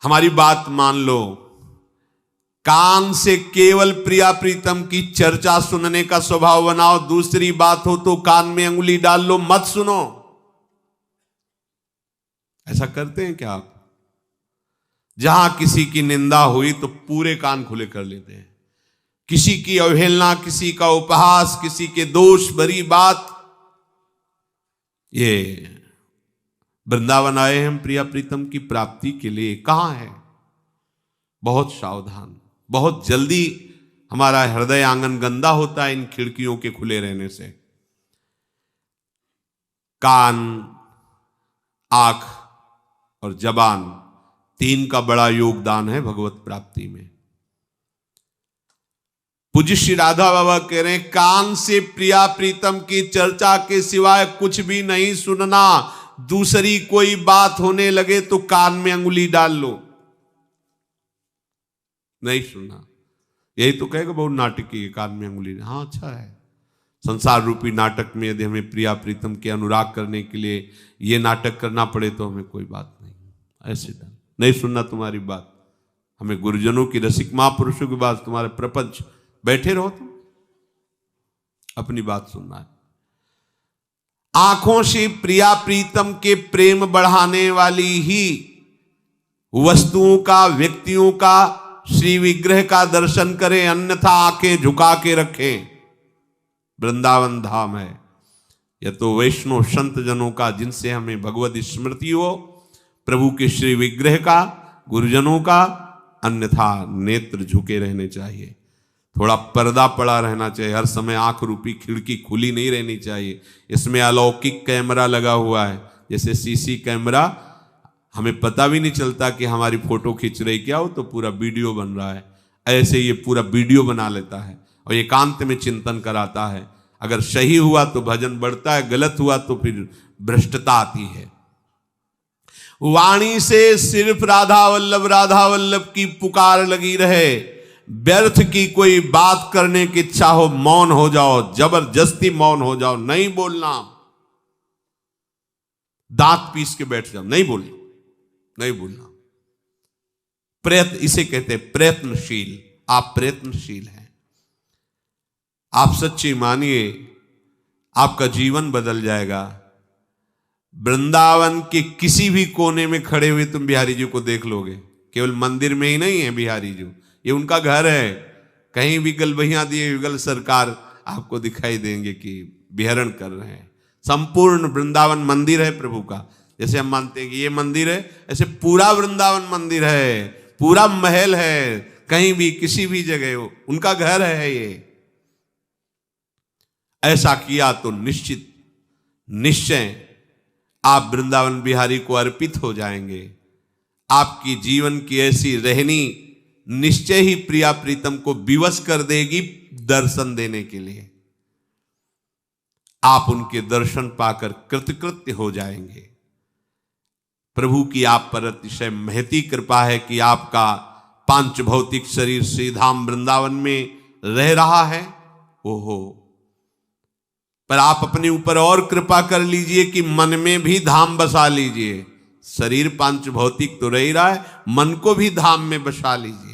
हमारी बात मान लो, कान से केवल प्रिया प्रीतम की चर्चा सुनने का स्वभाव बनाओ। दूसरी बात हो तो कान में अंगुली डाल लो, मत सुनो। ऐसा करते हैं क्या आप? जहां किसी की निंदा हुई तो पूरे कान खुले कर लेते हैं। किसी की अवहेलना, किसी का उपहास, किसी के दोष भरी बात, ये वृंदावन आए हम प्रिया प्रीतम की प्राप्ति के लिए, कहां है? बहुत सावधान, बहुत जल्दी हमारा हृदय आंगन गंदा होता है इन खिड़कियों के खुले रहने से। कान, आंख और जबान, तीन का बड़ा योगदान है भगवत प्राप्ति में। पूज्य श्री राधा बाबा कह रहे हैं, कान से प्रिया प्रीतम की चर्चा के सिवाय कुछ भी नहीं सुनना। दूसरी कोई बात होने लगे तो कान में अंगुली डाल लो, नहीं सुनना। यही तो कहेगा बहुत नाटकी है, कान में अंगुली। हाँ, अच्छा है। संसार रूपी नाटक में यदि हमें प्रिया प्रीतम के अनुराग करने के लिए ये नाटक करना पड़े तो हमें कोई बात नहीं, ऐसे नहीं सुनना तुम्हारी बात। हमें गुरुजनों की, रसिक महापुरुषों की बात, तुम्हारे प्रपंच, बैठे रहो तुम, अपनी बात सुनना है। आंखों से प्रिया प्रीतम के प्रेम बढ़ाने वाली ही वस्तुओं का, व्यक्तियों का, श्री विग्रह का दर्शन करें, अन्यथा आंखें झुका के रखें। वृंदावन धाम है, यह तो वैष्णव संत जनों का, जिनसे हमें भगवत स्मृति हो, प्रभु के श्री विग्रह का, गुरुजनों का, अन्यथा नेत्र झुके रहने चाहिए। थोड़ा पर्दा पड़ा रहना चाहिए, हर समय आंख रूपी खिड़की खुली नहीं रहनी चाहिए। इसमें अलौकिक कैमरा लगा हुआ है, जैसे सीसी कैमरा, हमें पता भी नहीं चलता कि हमारी फोटो खींच रही क्या हो, तो पूरा वीडियो बन रहा है। ऐसे ये पूरा वीडियो बना लेता है और एकांत में चिंतन कराता है। अगर सही हुआ तो भजन बढ़ता है, गलत हुआ तो फिर भ्रष्टता आती है। वाणी से सिर्फ राधा वल्लभ की पुकार लगी रहे, व्यर्थ की कोई बात करने की इच्छा हो, मौन हो जाओ, जबरदस्ती मौन हो जाओ, नहीं बोलना। दांत पीस के बैठ जाओ, नहीं बोलना, नहीं बोलना। प्रयत्न, इसे कहते हैं प्रयत्नशील। आप प्रयत्नशील हैं, आप सच्ची मानिए, आपका जीवन बदल जाएगा। वृंदावन के किसी भी कोने में खड़े हुए तुम बिहारी जी को देख लोगे। केवल मंदिर में ही नहीं है बिहारी जी, ये उनका घर है। कहीं भी गलबहियां दिए युगल सरकार आपको दिखाई देंगे कि विहरण कर रहे हैं। संपूर्ण वृंदावन मंदिर है प्रभु का। जैसे हम मानते हैं कि ये मंदिर है, ऐसे पूरा वृंदावन मंदिर है, पूरा महल है। कहीं भी किसी भी जगह हो, उनका घर है ये। ऐसा किया तो निश्चित निश्चय आप वृंदावन बिहारी को अर्पित हो जाएंगे। आपकी जीवन की ऐसी रहनी निश्चय ही प्रिया प्रीतम को विवश कर देगी दर्शन देने के लिए। आप उनके दर्शन पाकर कृतकृत्य हो जाएंगे। प्रभु की आप पर अतिशय महती कृपा है कि आपका पांच भौतिक शरीर श्री धाम वृंदावन में रह रहा है। ओहो, पर आप अपने ऊपर और कृपा कर लीजिए कि मन में भी धाम बसा लीजिए। शरीर पांच भौतिक तो रह ही रहा है, मन को भी धाम में बसा लीजिए।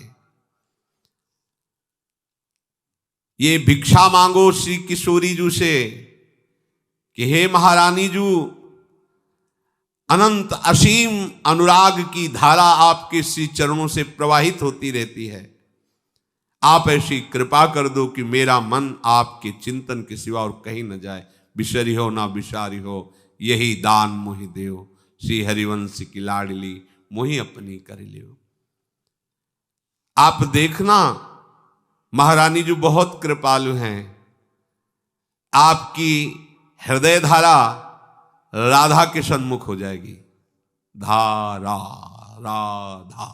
ये भिक्षा मांगो श्री किशोरी जी से कि हे महारानी जी, अनंत असीम अनुराग की धारा आपके श्री चरणों से प्रवाहित होती रहती है। आप ऐसी कृपा कर दो कि मेरा मन आपके चिंतन के सिवा और कहीं न जाए। बिसरी हो ना बिसारी हो, यही दान मोहि देव, श्री हरिवंश की लाडली मोहि अपनी कर लियो। आप देखना, महारानी जी बहुत कृपालु हैं। आपकी हृदय धारा राधा के सन्मुख हो जाएगी। धारा राधा,